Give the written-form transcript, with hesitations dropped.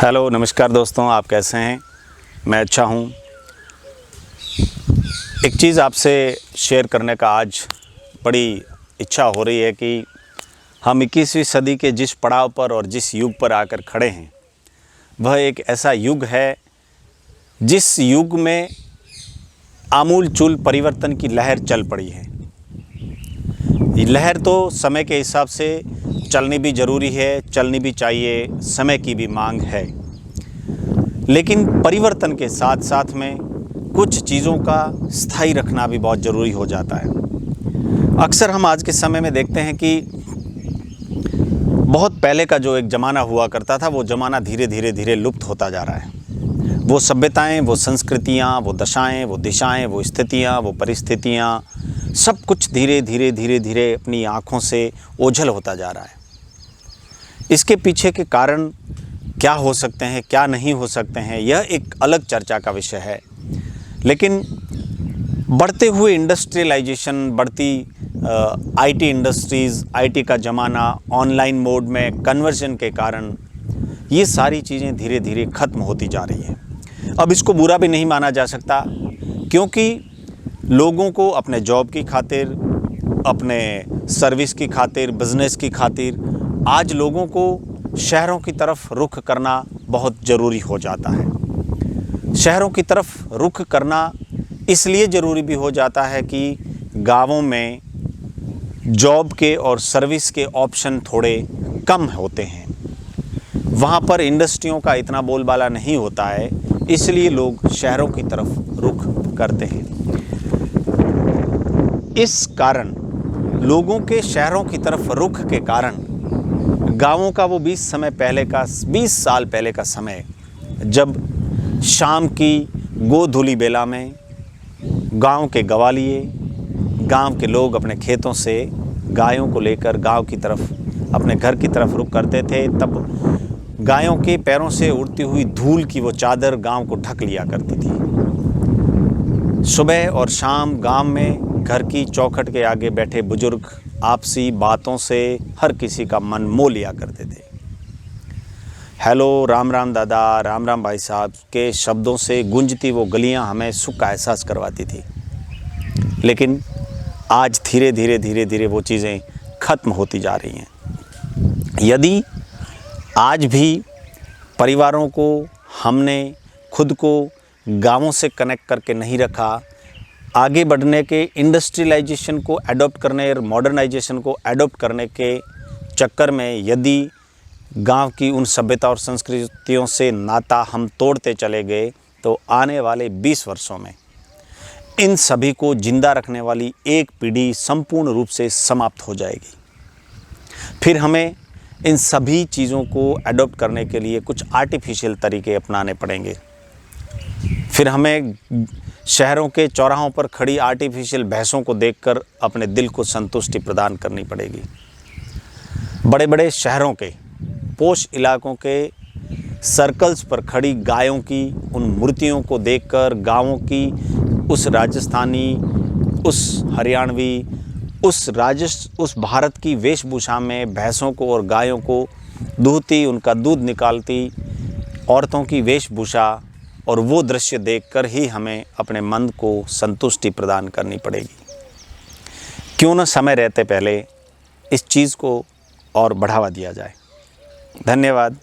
Hello नमस्कार दोस्तों, आप कैसे हैं? मैं अच्छा हूं। एक चीज़ आपसे शेयर करने का आज बड़ी इच्छा हो रही है कि हम 21वीं सदी के जिस पड़ाव पर और जिस युग पर आकर खड़े हैं, वह एक ऐसा युग है जिस युग में आमूल-चूल परिवर्तन की लहर चल पड़ी है। ये लहर तो समय के हिसाब से चलनी भी ज़रूरी है, चलनी भी चाहिए, समय की भी मांग है। लेकिन परिवर्तन के साथ साथ में कुछ चीज़ों का स्थायी रखना भी बहुत ज़रूरी हो जाता है। अक्सर हम आज के समय में देखते हैं कि बहुत पहले का जो एक ज़माना हुआ करता था, वो ज़माना धीरे धीरे लुप्त होता जा रहा है। वो सभ्यताएं, वो संस्कृतियां, वो दशाएं, वो दिशाएं, वो स्थितियां, वो परिस्थितियां, सब कुछ धीरे धीरे अपनी आँखों से ओझल होता जा रहा है। इसके पीछे के कारण क्या हो सकते हैं, क्या नहीं हो सकते हैं, यह एक अलग चर्चा का विषय है। लेकिन बढ़ते हुए इंडस्ट्रियलाइजेशन, बढ़ती आईटी इंडस्ट्रीज़, आईटी का ज़माना, ऑनलाइन मोड में कन्वर्जन के कारण ये सारी चीज़ें धीरे धीरे ख़त्म होती जा रही हैं। अब इसको बुरा भी नहीं माना जा सकता, क्योंकि लोगों को अपने जॉब की खातिर, अपने सर्विस की खातिर, बिज़नेस की खातिर आज लोगों को शहरों की तरफ रुख करना बहुत ज़रूरी हो जाता है। शहरों की तरफ रुख करना इसलिए ज़रूरी भी हो जाता है कि गांवों में जॉब के और सर्विस के ऑप्शन थोड़े कम होते हैं। वहाँ पर इंडस्ट्रियों का इतना बोलबाला नहीं होता है, इसलिए लोग शहरों की तरफ रुख करते हैं। इस कारण लोगों के शहरों की तरफ रुख के कारण गाँवों का वो 20 साल पहले का समय, जब शाम की गोधूली बेला में गांव के गवालिए, गांव के लोग अपने खेतों से गायों को लेकर गांव की तरफ, अपने घर की तरफ रुख करते थे, तब गायों के पैरों से उड़ती हुई धूल की वो चादर गांव को ढक लिया करती थी। सुबह और शाम गांव में घर की चौखट के आगे बैठे बुजुर्ग आपसी बातों से हर किसी का मन मोह लिया करते थे। हेलो, राम राम दादा, राम राम भाई साहब के शब्दों से गूंजती वो गलियां हमें सुख का एहसास करवाती थी। लेकिन आज धीरे धीरे वो चीज़ें ख़त्म होती जा रही हैं। यदि आज भी परिवारों को हमने खुद को गांवों से कनेक्ट करके नहीं रखा, आगे बढ़ने के इंडस्ट्रियलाइजेशन को अडॉप्ट करने और मॉडर्नाइजेशन को अडॉप्ट करने के चक्कर में यदि गांव की उन सभ्यता और संस्कृतियों से नाता हम तोड़ते चले गए, तो आने वाले 20 वर्षों में इन सभी को जिंदा रखने वाली एक पीढ़ी संपूर्ण रूप से समाप्त हो जाएगी। फिर हमें इन सभी चीज़ों को अडॉप्ट करने के लिए कुछ आर्टिफिशियल तरीके अपनाने पड़ेंगे। फिर हमें शहरों के चौराहों पर खड़ी आर्टिफिशियल भैंसों को देखकर अपने दिल को संतुष्टि प्रदान करनी पड़ेगी। बड़े बड़े शहरों के पोश इलाकों के सर्कल्स पर खड़ी गायों की उन मूर्तियों को देखकर गांवों की उस राजस्थानी, उस हरियाणवी, उस भारत की वेशभूषा में भैंसों को और गायों को दूहती, उनका दूध निकालती औरतों की वेशभूषा और वो दृश्य देखकर ही हमें अपने मन को संतुष्टि प्रदान करनी पड़ेगी। क्यों न समय रहते पहले इस चीज़ को और बढ़ावा दिया जाए। धन्यवाद।